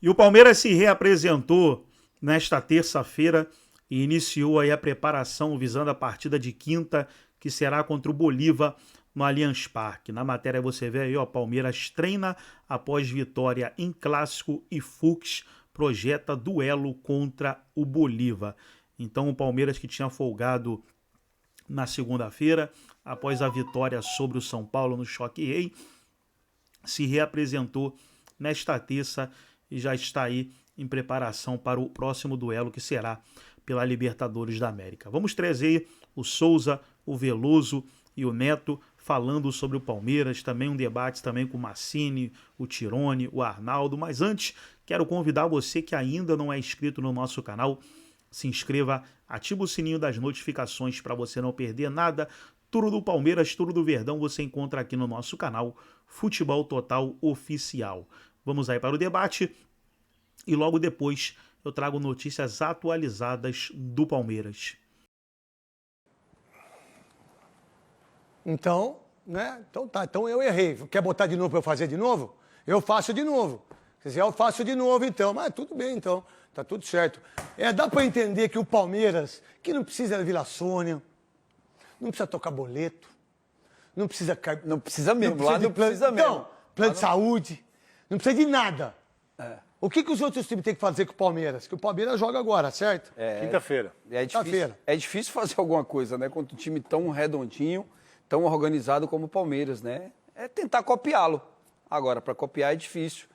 E o Palmeiras se reapresentou nesta terça-feira e iniciou aí a preparação visando a partida de quinta, que será contra o Bolívar no Allianz Parque. Na matéria você vê aí, ó, Palmeiras treina após vitória em Clássico e Fux projeta duelo contra o Bolívar. Então o Palmeiras, que tinha folgado na segunda-feira, após a vitória sobre o São Paulo no Choque Rei, se reapresentou nesta terça e já está aí em preparação para o próximo duelo, que será pela Libertadores da América. Vamos trazer o Souza, o Veloso e o Neto falando sobre o Palmeiras, também um debate também com o Massini, o Tirone, o Arnaldo. Mas antes, quero convidar você que ainda não é inscrito no nosso canal, se inscreva, ativa o sininho das notificações para você não perder nada. Tudo do Palmeiras, tudo do Verdão você encontra aqui no nosso canal Futebol Total Oficial. Vamos aí para o debate e logo depois eu trago notícias atualizadas do Palmeiras. Então, né? Então tá, então eu errei. Quer botar de novo para eu fazer de novo? Eu faço de novo. Se quiser, eu faço de novo então. Mas tudo bem então, tá tudo certo. Dá para entender que o Palmeiras, que não precisa da Vila Sônia, não precisa tocar boleto, não precisa... Não precisa mesmo, lá não precisa mesmo. Não, plano de saúde, não precisa de nada. O que os outros times têm que fazer com o Palmeiras? Que o Palmeiras joga agora, certo? Quinta-feira. É difícil fazer alguma coisa, né? Contra um time tão redondinho, tão organizado como o Palmeiras, né? É tentar copiá-lo. Agora, para copiar é difícil,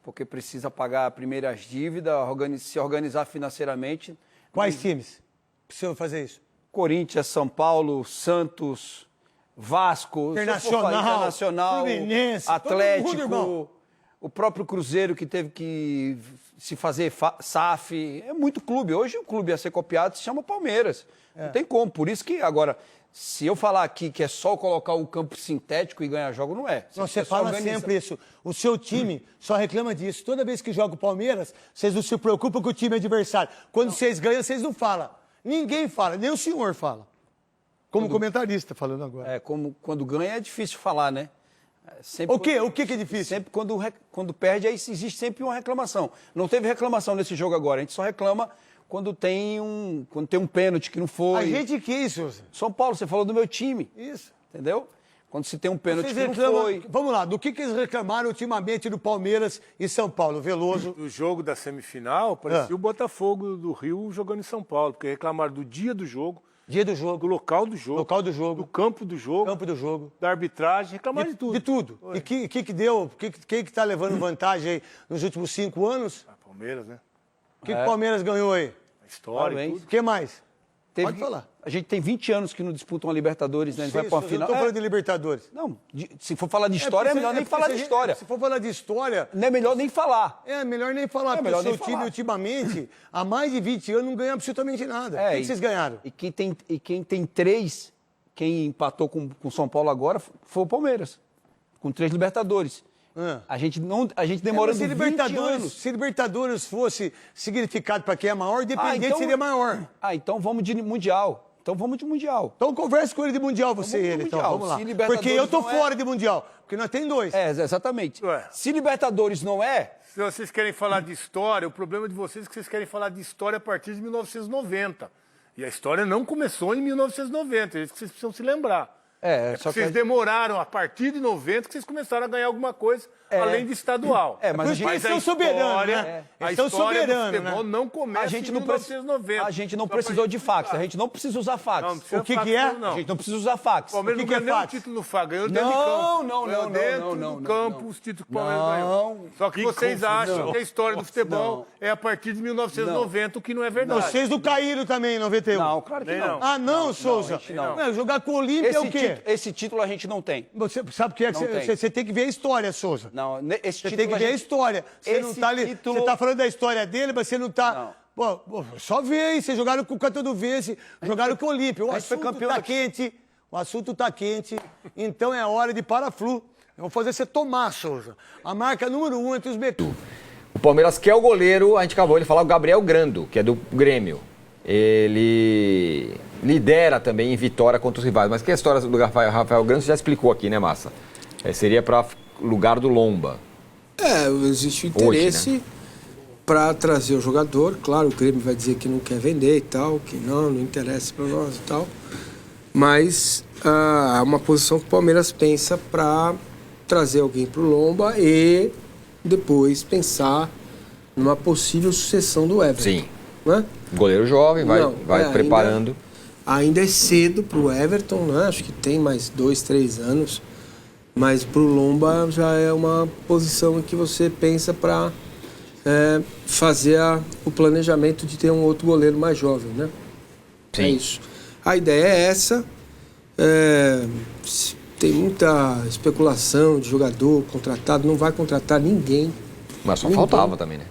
porque precisa pagar primeiro as dívidas, se organizar financeiramente. Quais times precisam fazer isso? Corinthians, São Paulo, Santos, Vasco, Internacional, Fluminense, Atlético, todo mundo, irmão. O próprio Cruzeiro, que teve que se fazer SAF. É muito clube. Hoje o clube a ser copiado se chama Palmeiras. Não tem como. Por isso que agora, se eu falar aqui que é só colocar o campo sintético e ganhar jogo, não é. Você fala sempre isso. O seu time só reclama disso. Toda vez que joga o Palmeiras, vocês não se preocupam com o time adversário. Quando vocês ganham, vocês não falam. Ninguém fala, nem o senhor fala. Como comentarista falando agora. Quando ganha é difícil falar, né? O que é difícil? Sempre quando perde, aí existe sempre uma reclamação. Não teve reclamação nesse jogo agora, a gente só reclama quando tem um pênalti que não foi. A gente que isso? São Paulo, você falou do meu time. Isso. Entendeu? Quando se tem um pênalti Vocês que não foi. Vamos lá, do que eles reclamaram ultimamente do Palmeiras e São Paulo? Veloso. No jogo da semifinal, parecia o Botafogo do Rio jogando em São Paulo, porque reclamaram do dia do jogo. Dia do jogo. Do local do jogo. Local do jogo. Do campo do jogo. Campo do jogo. Da arbitragem, reclamaram de tudo. De tudo. E que deu? Quem que tá levando vantagem aí nos últimos 5 anos? Palmeiras, né? O que o Palmeiras ganhou aí? A história e Parabéns. tudo. O que mais? Teve Pode falar. A gente tem 20 anos que não disputam a Libertadores, né? A gente vai para uma Eu final. não tô falando de Libertadores. Não, se for falar de história, é melhor nem falar de história. Se for falar de história... Não é melhor nem falar. É melhor nem falar, porque o seu time ultimamente, há mais de 20 anos, não ganha absolutamente nada. O que vocês ganharam? E quem tem 3, quem empatou com o São Paulo agora, foi o Palmeiras, com 3 Libertadores. A gente demorando 20 anos. Se Libertadores fosse significado para quem é maior, Independente seria maior. Então vamos de Mundial. Então converse com ele de Mundial, você e ele. Então, vamos lá. Porque eu tô fora de Mundial. Porque nós tem 2. Exatamente. Se Libertadores não é... Se vocês querem falar de história, o problema de vocês é que vocês querem falar de história a partir de 1990. E a história não começou em 1990. É isso que vocês precisam se lembrar. Só vocês demoraram a partir de 90 que vocês começaram a ganhar alguma coisa além de estadual. Mas eles são soberanos, né? A história do futebol né? não começa em 1990. A gente não precisou de fax, a gente não precisa usar fax. O que é? A gente não precisa usar fax. O Palmeiras não ganhou nenhum título no fax, ganhou dentro de campo. Dentro do campo os títulos que o Palmeiras ganhou. Só que vocês acham que a história do futebol é a partir de 1990, o que não é verdade. Vocês não caíram também em 91? Não, claro que não. Ah, não, Souza? Não. Jogar com o Olímpia é o quê? Esse título a gente não tem. Você sabe o que é? Você tem que ver a história, Souza. Não, esse Você tem que ver a história. Você não tá ali. Você tá falando da história dele, mas você não tá. Pô, só vê aí. Vocês jogaram com o Cataduvense, jogaram com o Olímpia. O assunto tá quente. O assunto tá quente. Então é hora de para-flu. Eu vou fazer você tomar, Souza. A marca número 1 entre os metus. O Palmeiras quer o goleiro, a gente acabou de falar, o Gabriel Grando, que é do Grêmio. Ele lidera também em vitória contra os rivais. Mas que a história do Rafael Grando você já explicou aqui, né, Massa? Seria para lugar do Lomba. Existe o interesse. Hoje, né? para trazer o jogador. Claro, o Grêmio vai dizer que não quer vender e tal, que não interessa para nós e tal. Mas é uma posição que o Palmeiras pensa para trazer alguém para o Lomba e depois pensar numa possível sucessão do Everton. Sim. Né? Goleiro jovem, vai preparando. Ainda é cedo para o Everton, né? Acho que tem mais 2, 3 anos. Mas para o Lomba já é uma posição em que você pensa para fazer o planejamento de ter um outro goleiro mais jovem, né? Sim. É isso. A ideia é essa. Tem muita especulação de jogador contratado, não vai contratar ninguém. Mas só faltava também, né?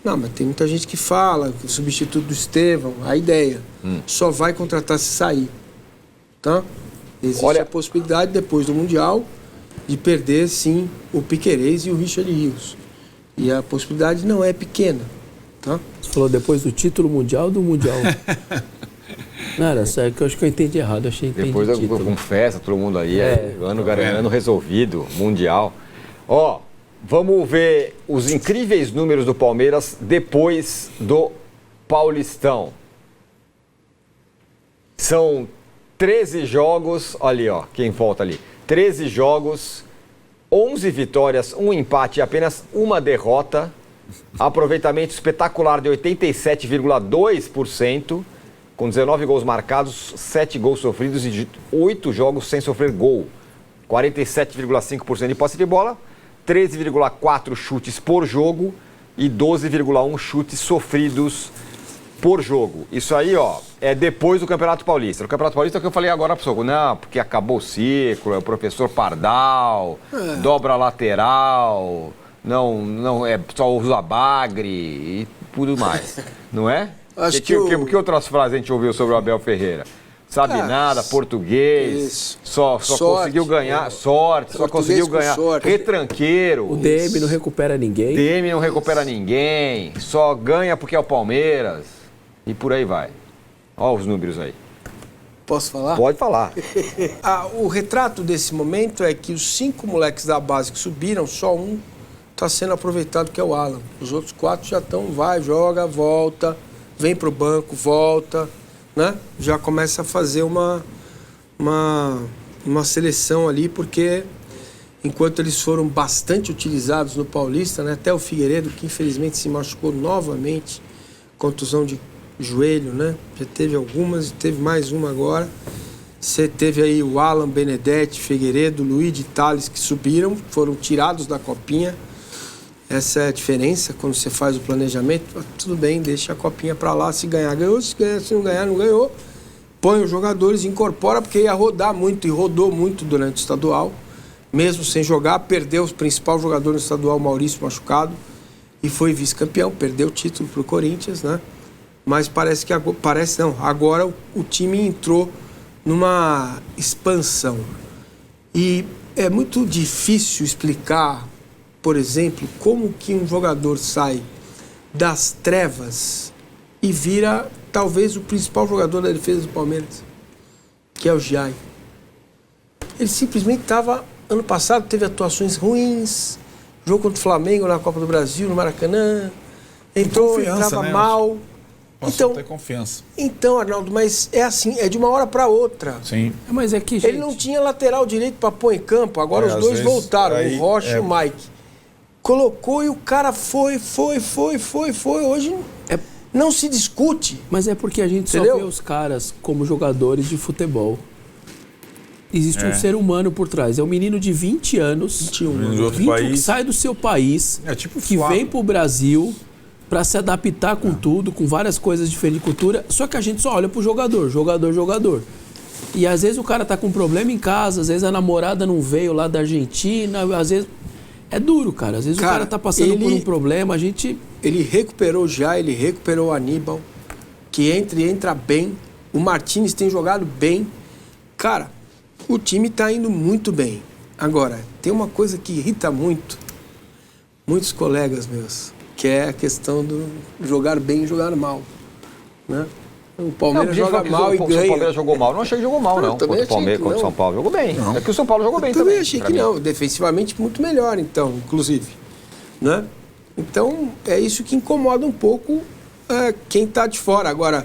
Não, mas tem muita gente que fala que o substituto do Estevão, a ideia, só vai contratar se sair. Tá? Existe a possibilidade, depois do Mundial, de perder, sim, o Piquerez e o Richard Rios. E a possibilidade não é pequena. Tá? Você falou depois do título mundial ou do Mundial? Não, era sério, que eu acho que eu entendi errado. Eu achei que depois com festa, todo mundo aí, ano resolvido, Mundial. Ó, vamos ver os incríveis números do Palmeiras depois do Paulistão. São 13 jogos, olha ali, ó, quem volta ali. 13 jogos, 11 vitórias, 1 empate e apenas 1 derrota. Aproveitamento espetacular de 87,2%, com 19 gols marcados, 7 gols sofridos e 8 jogos sem sofrer gol. 47,5% de posse de bola, 13,4 chutes por jogo e 12,1 chutes sofridos por jogo. Isso aí, ó, é depois do Campeonato Paulista. No Campeonato Paulista é o que eu falei agora, pessoal. Não, porque acabou o ciclo, é o professor Pardal, dobra lateral, não é só usa bagre e tudo mais, não é? Acho que outras frases a gente ouviu sobre o Abel Ferreira? Sabe nada, português, só conseguiu ganhar, sorte, só conseguiu ganhar, retranqueiro. O DM não recupera ninguém. DM não recupera ninguém, só ganha porque é o Palmeiras e por aí vai. Olha os números aí. Posso falar? Pode falar. O retrato desse momento é que os 5 moleques da base que subiram, só um está sendo aproveitado, que é o Alan. Os outros 4 já estão, vai, joga, volta, vem pro banco, volta, né? Já começa a fazer uma seleção ali, porque enquanto eles foram bastante utilizados no Paulista, né? Até o Figueiredo, que infelizmente se machucou novamente, contusão de joelho, né? Já teve algumas, teve mais uma agora. Você teve aí o Alan, Benedetti, Figueiredo, Luiz de Tales, que subiram, foram tirados da copinha. Essa é a diferença quando você faz o planejamento. Tudo bem, deixa a copinha para lá, se ganhar, ganhou, se não ganhar, não ganhou. Põe os jogadores, incorpora, porque ia rodar muito e rodou muito durante o estadual. Mesmo sem jogar, perdeu o principal jogador no estadual, Maurício, machucado, e foi vice-campeão, perdeu o título para o Corinthians, né? Mas agora o time entrou numa expansão. E é muito difícil explicar, por exemplo, como que um jogador sai das trevas e vira talvez o principal jogador da defesa do Palmeiras, que é o Giai. Ele simplesmente estava, ano passado, teve atuações ruins, jogo contra o Flamengo na Copa do Brasil, no Maracanã, entrava mal. Então, ter confiança. Então, Arnaldo, mas é assim, é de uma hora para outra. Sim. Mas é que, gente... Ele não tinha lateral direito para pôr em campo, agora os dois voltaram, o Rocha e o Mike. Colocou e o cara foi. Hoje não se discute. Mas é porque a gente só vê os caras como jogadores de futebol. Existe um ser humano por trás. É um menino de 20 anos, 21 que sai do seu país, que vem pro Brasil para se adaptar com tudo, com várias coisas diferentes de cultura. Só que a gente só olha pro jogador. E às vezes o cara tá com problema em casa, às vezes a namorada não veio lá da Argentina, às vezes... É duro, cara. Às vezes o cara tá passando por um problema, a gente... Ele recuperou já, ele recuperou o Aníbal, que entra bem. O Martínez tem jogado bem. Cara, o time tá indo muito bem. Agora, tem uma coisa que irrita muitos colegas meus, que é a questão do jogar bem e jogar mal, né? O Palmeiras joga mal e ganha. O Palmeiras jogou mal. Não achei que jogou mal, não. Contra o Palmeiras, contra o São Paulo. Jogou bem. É que o São Paulo jogou bem também. Eu também achei que não. Defensivamente, muito melhor, então, inclusive. Né? Então, é isso que incomoda um pouco quem está de fora. Agora,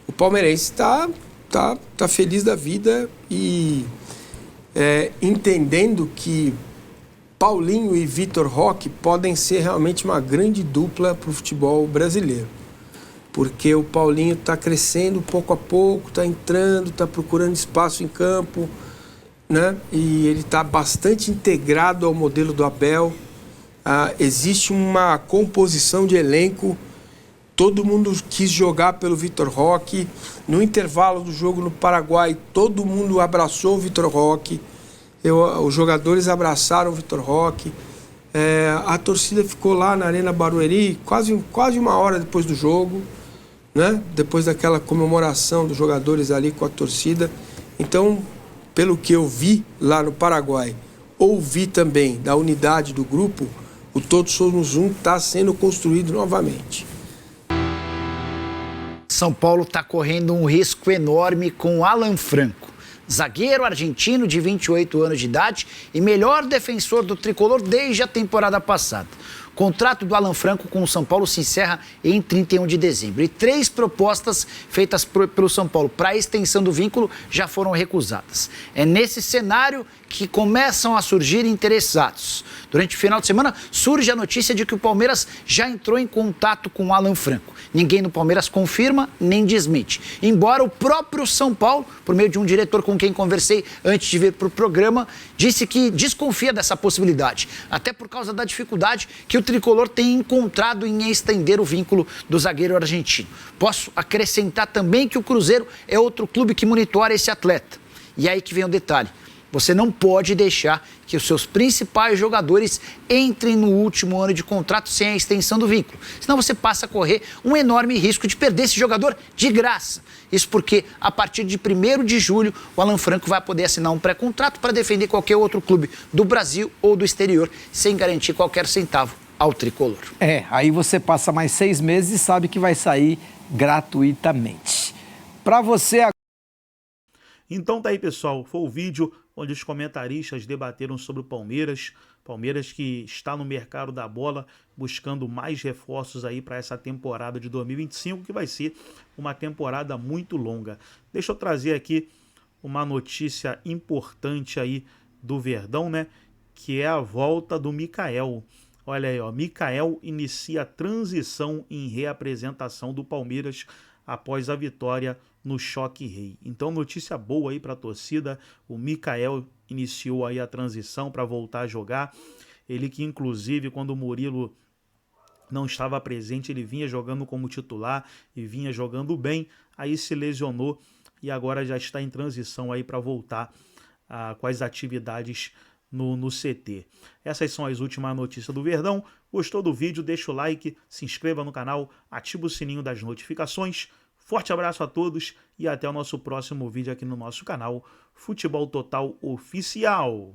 o palmeirense tá feliz da vida e entendendo que Paulinho e Vitor Roque podem ser realmente uma grande dupla para o futebol brasileiro. Porque o Paulinho está crescendo pouco a pouco, está entrando, está procurando espaço em campo, né? E ele está bastante integrado ao modelo do Abel. Existe uma composição de elenco, todo mundo quis jogar pelo Vitor Roque. No intervalo do jogo no Paraguai, todo mundo abraçou o Vitor Roque. Os jogadores abraçaram o Vitor Roque. A torcida ficou lá na Arena Barueri quase uma hora depois do jogo, né? Depois daquela comemoração dos jogadores ali com a torcida. Então, pelo que eu vi lá no Paraguai, ouvi também da unidade do grupo, o Todos Somos Um está sendo construído novamente. São Paulo está correndo um risco enorme com Alan Franco. Zagueiro argentino de 28 anos de idade e melhor defensor do tricolor desde a temporada passada. O contrato do Alan Franco com o São Paulo se encerra em 31 de dezembro. E 3 propostas feitas pelo São Paulo para a extensão do vínculo já foram recusadas. É nesse cenário que começam a surgir interessados. Durante o final de semana, surge a notícia de que o Palmeiras já entrou em contato com o Alan Franco. Ninguém no Palmeiras confirma nem desmente. Embora o próprio São Paulo, por meio de um diretor com quem conversei antes de vir para o programa, disse que desconfia dessa possibilidade, até por causa da dificuldade que o tricolor tem encontrado em estender o vínculo do zagueiro argentino. Posso acrescentar também que o Cruzeiro é outro clube que monitora esse atleta. E aí que vem o detalhe. Você não pode deixar que os seus principais jogadores entrem no último ano de contrato sem a extensão do vínculo. Senão você passa a correr um enorme risco de perder esse jogador de graça. Isso porque, a partir de 1º de julho, o Alan Franco vai poder assinar um pré-contrato para defender qualquer outro clube do Brasil ou do exterior, sem garantir qualquer centavo ao tricolor. Aí você passa mais 6 meses e sabe que vai sair gratuitamente. Para você... Então tá aí, pessoal, foi o vídeo onde os comentaristas debateram sobre o Palmeiras que está no mercado da bola buscando mais reforços aí para essa temporada de 2025, que vai ser uma temporada muito longa. Deixa eu trazer aqui uma notícia importante aí do Verdão, né, que é a volta do Mikael. Olha aí, ó, Mikael inicia a transição em reapresentação do Palmeiras após a vitória no Choque Rei. Então, notícia boa aí para a torcida. O Mikael iniciou aí a transição para voltar a jogar. Ele que, inclusive, quando o Murilo não estava presente, ele vinha jogando como titular e vinha jogando bem. Aí se lesionou e agora já está em transição aí para voltar com as atividades no CT. Essas são as últimas notícias do Verdão. Gostou do vídeo? Deixa o like, se inscreva no canal, ativa o sininho das notificações. Forte abraço a todos e até o nosso próximo vídeo aqui no nosso canal Futebol Total Oficial.